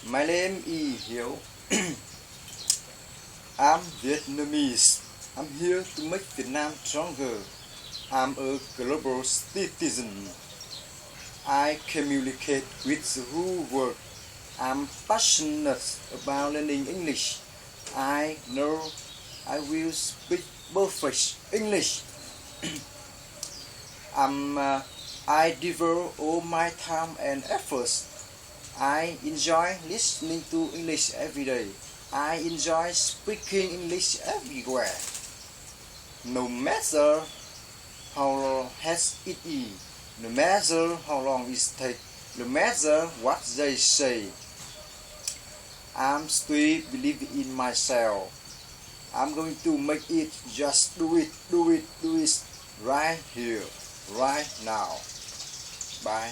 My name is Hiếu. I'm Vietnamese. I'm here to make Vietnam stronger. I'm a global citizen. I communicate with the whole world. I'm passionate about learning English. I know I will speak perfect English. I devote all my time and efforts. I enjoy listening to English every day. I enjoy speaking English everywhere. No matter how long has it is, no matter how long it takes, no matter what they say, I'm still believing in myself. I'm going to make it, just do it right here, right now. Bye.